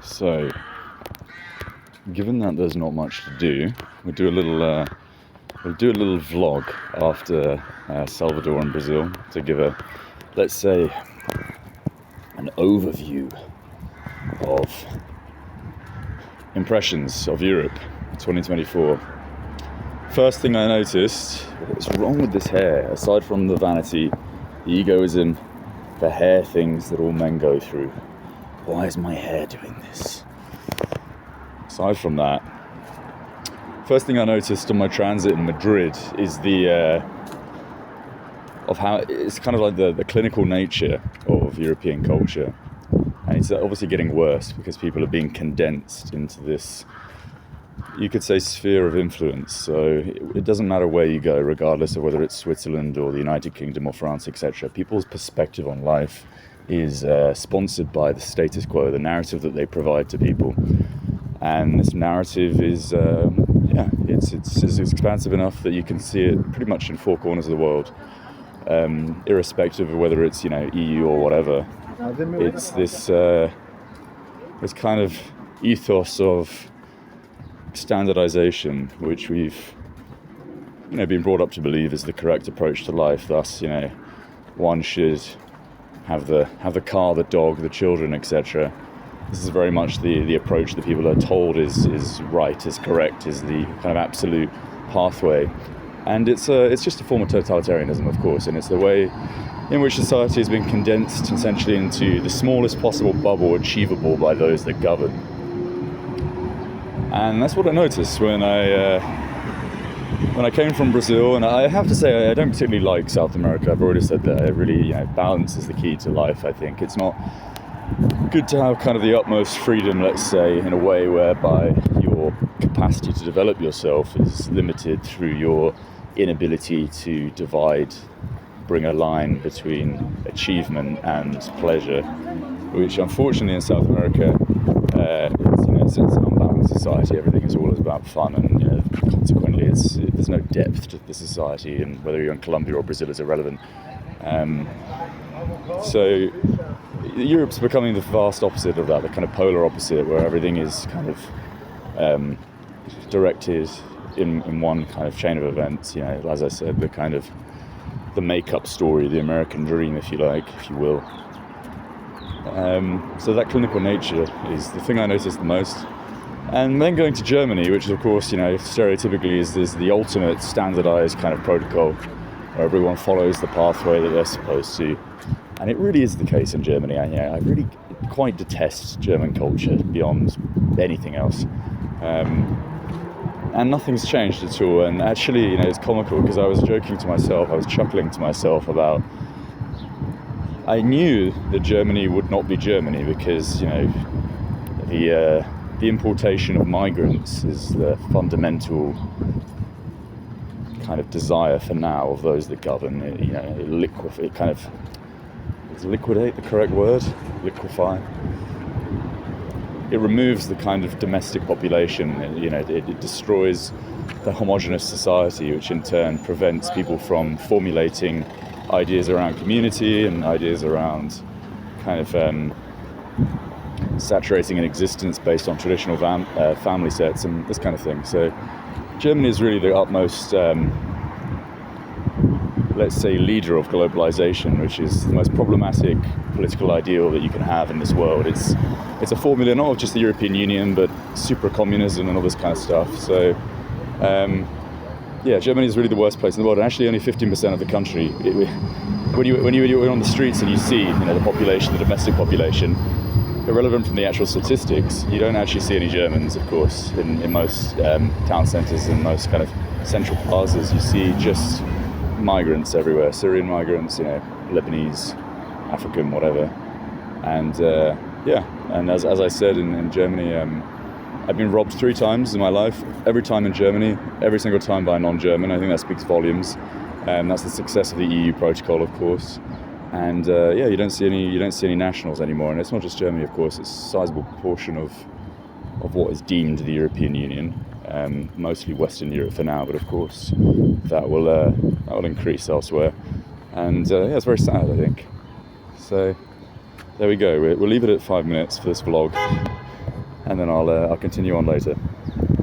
So, given that there's not much to do, we'll do a little vlog after Salvador and Brazil to give let's say, an overview of impressions of Europe 2024. First thing I noticed, what's wrong with this hair? Aside from the vanity, the egoism, the hair things that all men go through. Why is my hair doing this? Aside from that, first thing I noticed on my transit in Madrid is of how it's kind of like the clinical nature of European culture. And it's obviously getting worse because people are being condensed into this, you could say, sphere of influence. So it doesn't matter where you go, regardless of whether it's Switzerland or the United Kingdom or France, etc. People's perspective on life is sponsored by the status quo, the narrative that they provide to people. And this narrative is, it's expansive enough that you can see it pretty much in four corners of the world, irrespective of whether it's, EU or whatever. It's this kind of ethos of standardization, which we've been brought up to believe is the correct approach to life. Thus, one should have the car, the dog, the children, etc. This is very much the approach that people are told is right, is correct, is the kind of absolute pathway. And it's just a form of totalitarianism, of course, and it's the way in which society has been condensed essentially into the smallest possible bubble achievable by those that govern. And that's what I noticed when I came from Brazil. And I have to say, I don't particularly like South America. I've already said that. It really, balance is the key to life, I think. It's not good to have kind of the utmost freedom, let's say, in a way whereby your capacity to develop yourself is limited through your inability to bring a line between achievement and pleasure, which unfortunately in South America, it's an unbalanced society. Everything is always about fun, and consequently there's no depth to the society, and whether you're in Colombia or Brazil is irrelevant. So Europe's becoming the vast opposite of that, the kind of polar opposite, where everything is kind of directed in one kind of chain of events. As I said, the make-up story, the American dream, if you will. So that clinical nature is the thing I noticed the most. And then going to Germany, which of course, stereotypically is the ultimate standardized kind of protocol, where everyone follows the pathway that they're supposed to. And it really is the case in Germany. I really quite detest German culture beyond anything else. And nothing's changed at all. And actually, it's comical because I was joking to myself, I was chuckling to myself about, I knew that Germany would not be Germany because, the importation of migrants is the fundamental kind of desire for now of those that govern. Is liquidate the correct word? Liquefy. It removes the kind of domestic population. It destroys the homogenous society, which in turn prevents people from formulating ideas around community and ideas around kind of saturating an existence based on traditional family sets and this kind of thing. So Germany is really the utmost, let's say, leader of globalization, which is the most problematic political ideal that you can have in this world. It's a formula not of just the European Union, but super communism and all this kind of stuff. So Germany is really the worst place in the world, and actually only 15% of the country. When you're on the streets and you see the population, the domestic population, irrelevant from the actual statistics, you don't actually see any Germans, of course, in most town centres and most kind of central plazas. You see just migrants everywhere, Syrian migrants, Lebanese, African, whatever. And and as I said, in Germany, I've been robbed 3 times in my life. Every time in Germany, every single time by a non-German. I think that speaks volumes. That's the success of the EU protocol, of course. And you don't see any nationals anymore. And it's not just Germany, of course. It's a sizable proportion of what is deemed the European Union. Mostly Western Europe for now, but of course that will increase elsewhere. And it's very sad, I think. So there we go. We'll leave it at 5 minutes for this vlog. and then I'll continue on later.